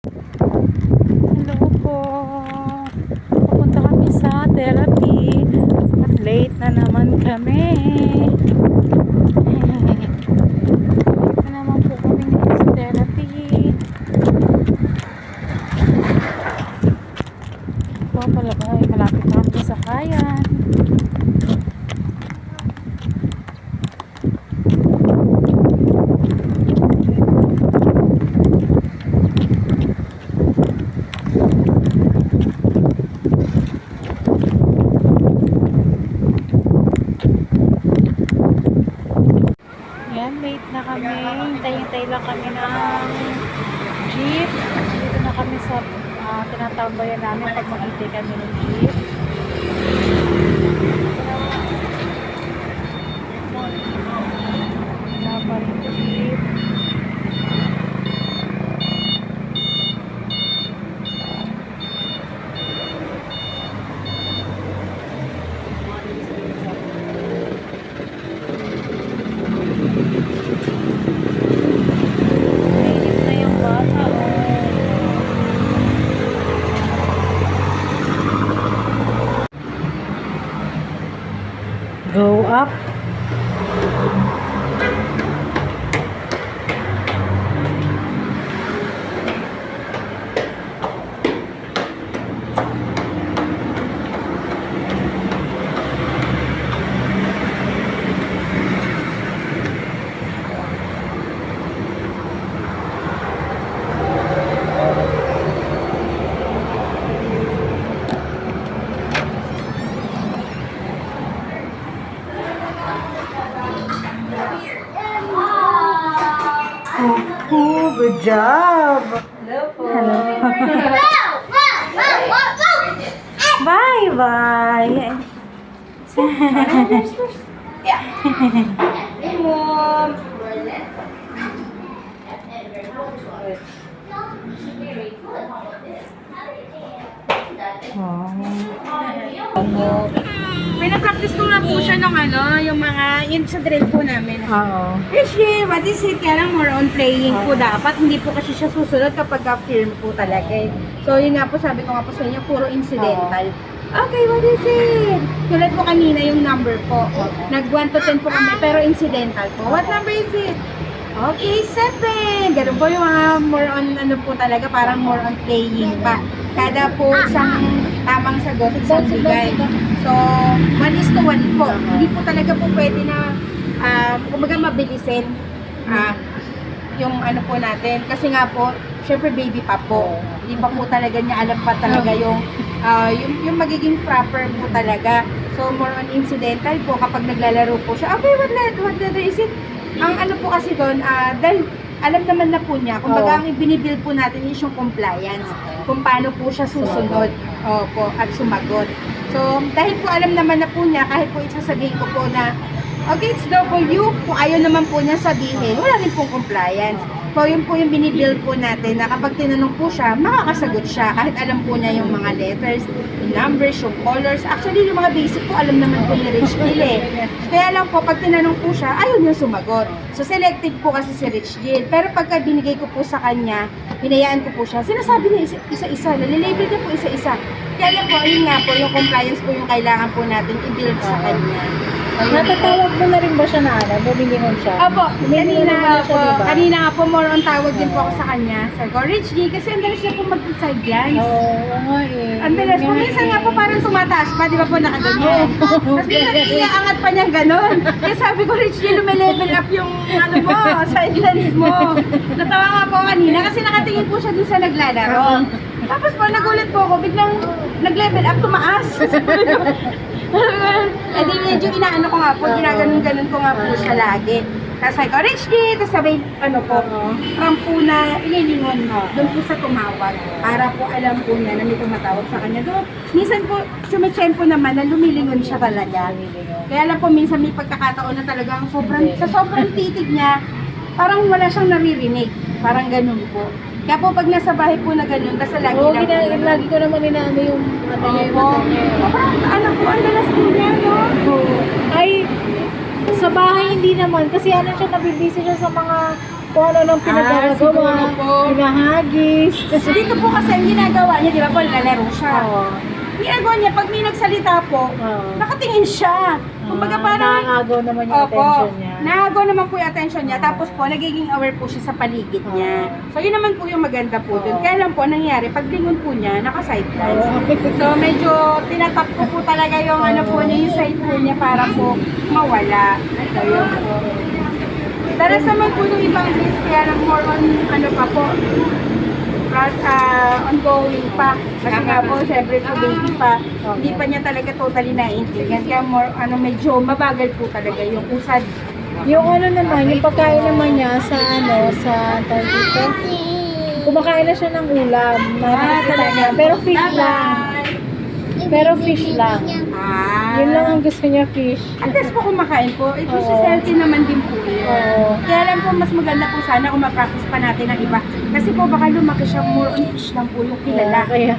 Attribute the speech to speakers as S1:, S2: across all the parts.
S1: Hello po. Pupunta kami sa therapy. At late na naman kami. Late na naman po kami ngayon sa therapy. Po pala ba? Malapit na kami sa kayan. Yan, late na kami. Hintay-hintay lang kami ng jeep. Dito na kami sa tinatambayan namin pag mag-hintay kami ng jeep. Wala pa rin jeep. Mainit na yung bata, Go up. Oh, good job. Hello. Bye bye.
S2: Pinapractice ko na po siya ng yung mga, yun sa drill po namin.
S1: Oo.
S2: Actually, what is it? Kaya lang more on playing po dapat. Hindi po kasi siya susunod kapag firm po talaga eh. So, yun nga po, sabi ko nga po sa inyo, puro incidental. Okay, what is it? Tulad po kanina yung number po. Nag 1 to 10 po kami, pero incidental po. What number is it? Okay, 7. Ganun po yung mga more on po talaga, parang more on playing pa. Kada po isang tamang sagot, isang bigay. So, 1:1 po. Hindi po talaga po pwede na, kumbaga mabilisin yung po natin. Kasi nga po, syempre baby pa po. Hindi pa po talaga niya alam pa talaga yung yung magiging proper po talaga. So, more on incidental po kapag naglalaro po siya. Okay, what letter is it? Ang po kasi doon, dahil alam naman na po niya, kumbaga ang ibinibuild po natin is yung compliance, kung paano po siya susunod at sumagot. So, dahil po alam naman na po niya, kahit po isasabihin ko po na, okay, it's W, kung ayaw naman po niya sabihin, wala rin pong compliance. So, yun po yung binibuild po natin na kapag tinanong po siya, makakasagot siya, kahit alam po niya yung mga letters, yung numbers, yung colors. Actually, yung mga basic po, alam naman po ni Rich Gill eh. Kaya lang po, pag tinanong po siya, ayaw niya sumagot. So, selected po kasi si Rich Gill. Pero pagka binigay ko po sa kanya, hinayaan ko po siya, sinasabi niya isa-isa, nalilabel niya po isa-isa. Kaya lang po, yun nga po, yung compliance po yung kailangan po natin i-build sa kanya.
S1: Natatawag mo na rin ba siya na bumilingon siya?
S2: Opo, kanina po, kanina nga po, more on tawag din po ako sa kanya. Sabi ko, Rich G, kasi ang dalas niya po mag-side glance.
S1: Oo nga eh.
S2: Ang dalas po, minsan nga po parang tumataas pa, di ba po nakaganyan? Tapos minsan iaangat pa niyang ganon. Kaya sabi ko, Rich G, lume-level up yung mo, side glance mo. Natawa nga po kanina kasi nakatingin po siya dun sa naglalaro. Tapos po, nagulat po ako, biglang nag-level up, tumaas. Eh di medyo inaano ko nga po, ginaganon-ganon ko nga po siya lagi. Tapos sabi ko, Rich G, tapos sabay, from po na ililingon mo, doon po sa tumawag, para po alam po niya na may tumatawag sa kanya. Doon, minsan po, sumitsempo naman na lumilingon siya talaga. Kaya lang po, minsan may pagkakataon na talagang sa sobrang titig niya, parang wala siyang naririnig. Parang ganun po. Kaya po pag nasa bahay po na ganun, basta lagi lang po.
S1: Lagi ko naman inaano yung
S2: Sobrang po, ang dalas po niya, no?
S1: Ay, sa bahay hindi naman. Kasi ano siya, nabibisi siya sa mga kung ano nang pinagagawa,
S2: siguro po.
S1: pinahagis.
S2: So, dito po kasi ang ginagawa niya, di ba po, lalaro siya.
S1: Oo.
S2: Ginagawa niya, pag may nagsalita po,
S1: Oo.
S2: nakatingin siya. Kumbaga parang,
S1: Nakagaw naman yung attention niya.
S2: nakagaw naman po yung attention niya. Tapos po, nagiging aware po siya sa paligid niya. So, yun naman po yung maganda po dun. Kaya lang po, nangyari, pag lingon po niya, naka-sidelines. So, medyo tinatap ko po talaga yung ano po niya, yung side po niya para po mawala. So, yun po. Daras naman po yung ibang list, kaya lang more on, ano pa po, ongoing pa. Kasi nga po, syempre po, baby pa. Hindi pa niya talaga totally naiintindihan. Kaya more, medyo mabagal po talaga yung usad.
S1: Yung ano naman, yung pagkain naman niya sa sa tawag dito, kumakain na siya ng ulam. Nakikita niya. Pero fish lang. Pero fish lang. Yun lang ang gusto niya, fish.
S2: At least po kumakain po, ito si healthy naman din po yun.
S1: Oo.
S2: Kaya lang po, mas maganda po sana kung ma-practice pa natin ang iba. Kasi po baka lumaki siya more on fish lang po yung kilala.
S1: Kaya,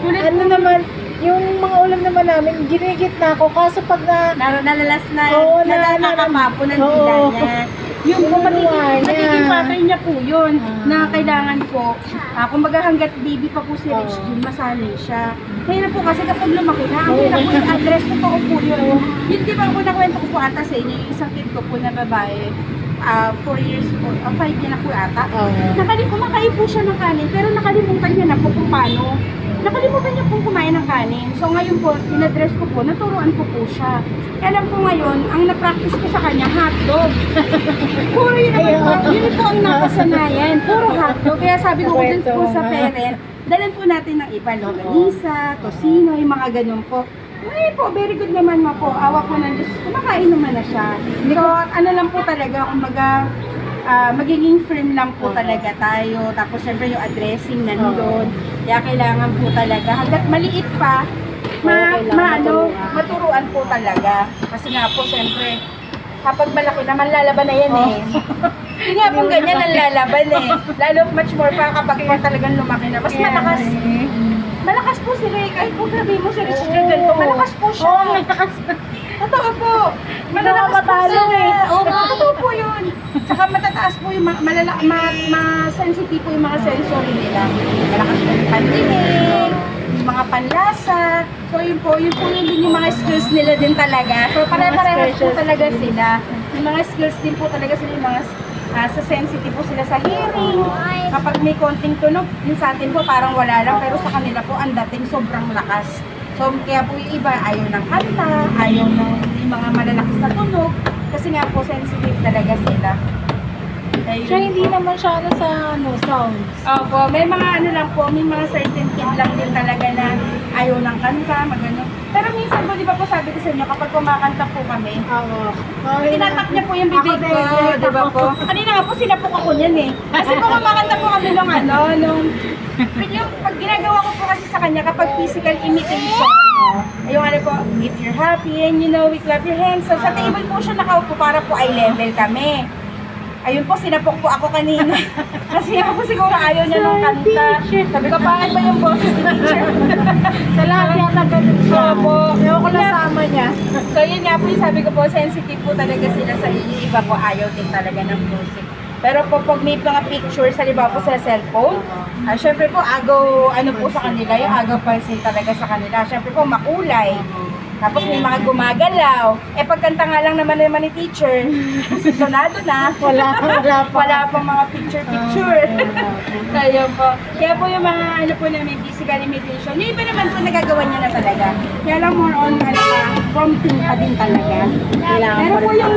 S2: Tulad
S1: ano naman, yung mga ulam naman namin, ginigit na ako. Kaso pag
S2: nalalas na,
S1: Oo,
S2: nakakapapo ng
S1: oo.
S2: dila niya. Yung po
S1: Luwa niya.
S2: magiging pattern niya po yun,
S1: Ah.
S2: na kailangan po, kumbaga hanggat baby pa po si Rich
S1: Oo.
S2: Jim, masanay siya. Kaya po kasi kapag lumaki na, ang hirap po yung address, totoo po yun. Yun di ba po nakwento ko po ata sa inyo, yung isang kid ko po na babae, 4 years old, 5 years na po ata. Kumakain po siya ng kanin, pero nakalimutan niya na po kung paano. Nakalimutan niya pong kumain ng kanin. So ngayon po, in-address ko po, naturuan ko po siya. Kaya lang po ngayon, ang na-practice ko sa kanya, hotdog. Puro yun naman po, yun po ang napasanayan. Puro hotdog. Kaya sabi ko dun po sa parent, dalan po natin ng iba, longganisa, tocino, yung mga ganun po. Ay po, very good naman ma po. Awa po ng Diyos, kumakain naman na siya. So, ano lang po talaga, kumbaga, magiging firm lang po talaga tayo. Tapos syempre yung addressing nandun. Kaya kailangan po talaga, hanggat maliit pa, maturuan po talaga. Kasi nga po, syempre, kapag malaki naman, lalaban na yan eh. Hindi nga po ganyan ang lalaban eh. Lalo much more pa kapag po talagang lumaki na. Mas malakas. Malakas po si Ray. Kahit po grabe mo si Rich Jordan po, malakas po siya.
S1: Oo, malakas.
S2: Totoo po. Malalakas po siya. Totoo po yun. Saka matataas po yung sensitive po yung mga sensory nila. Malakas po yung pandinig, yung mga panlasa. So yun po yun din yung mga skills nila din talaga. So pare-parehas po talaga sila. Yung mga skills din po talaga sila yung mga sa sensitive po sila sa hearing. Kapag may konting tunog, yung sa atin po parang wala lang, pero sa kanila po ang dating sobrang lakas. So kaya po yung iba ayaw ng kanta, ayaw ng mga malalakas na tunog, kasi nga po sensitive talaga sila.
S1: Siya hindi naman siya sa sounds.
S2: Opo, may mga ano lang po, may mga certain kid lang din talaga na ayaw ng kanta, magano. Pero minsan po, di ba po sabi ko sa inyo, kapag kumakanta po kami, tinatap niya po yung bibig ko, di ba po? Kanina nga po, sinapok ako niyan eh. Kasi po kumakanta po kami yung pag ginagawa ko po kasi sa kanya, kapag physical imitation, yung ano po, if you're happy and you know, we clap your hands. So sa table po siya nakaupo para po eye level kami. Ayun po, sinapok po ako kanina. Kasi ako siguro ayaw niya nung kanta. Sabi ko, bakit ba yung boses ni teacher?
S1: Sa lahat yata ganun siya.
S2: Opo.
S1: Ewan ko nasama niya.
S2: So yun nga po yung sabi ko po, sensitive po talaga sila sa inyo. Iba po ayaw din talaga ng music. Pero po, pag may mga pictures, halimbawa po sa cellphone, syempre po, agaw, ano po sa kanila, yung agaw pansin talaga sa kanila. Syempre po, makulay. Tapos may mga gumagalaw. Pagkanta nga lang naman ni teacher, sintonado na. Wala pang mga picture. Kaya po. Kaya po yung mga ano po namin, physical imitation. Yung iba naman po nagagawa niya na talaga. Kaya lang more on prompting pa din talaga. Pero po yung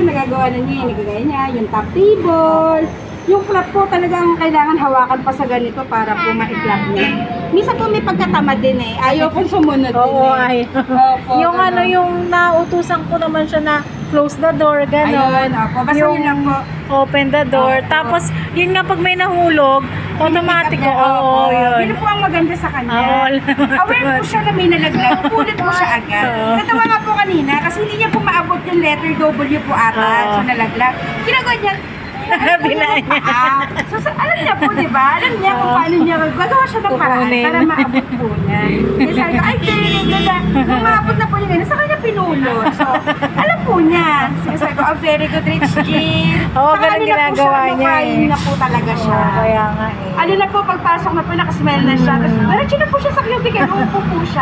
S2: nagagawa na niya, nagagaya niya, yung top table. Yung clap po talagang kailangan hawakan pa sa ganito para po ma-clap niya. Minsan po may pagkatamad din eh. Ayaw pong sumunod din eh. Opo,
S1: Yung ano, yung nautusan ko naman siya na close the door, gano'n.
S2: Ayun, opo. Basta yun lang po.
S1: Open the door. Tapos, yun nga pag may nahulog, automatic ko. Oo, yun.
S2: Yun po ang maganda sa kanya.
S1: Oo.
S2: Aware po siya na may nalaglag. Pulit po siya agad. Natawa nga po kanina kasi hindi niya po maabot yung letter W po ata. So nalaglag. Ginagawa niya,
S1: Binaan niya.
S2: So, alam niya po, di ba? Alam niya kung paano niya gagawa siya ng paraan
S1: Kukunin.
S2: para maabot po niya. Kaya sabi ko, ay, galing, ganda. Nung maabot na po niya, sa kanya pinulot. So, alam po po niya. Sinasabi ko, very good, Rich G.
S1: Oo,
S2: Saka
S1: ganun ginagawa niya
S2: Kain
S1: eh.
S2: na po talaga siya.
S1: Kaya nga eh.
S2: Ano na po, pagpasok na po, nakasmell na siya. Tapos, diretso na po siya sa cubicle, umupo po siya.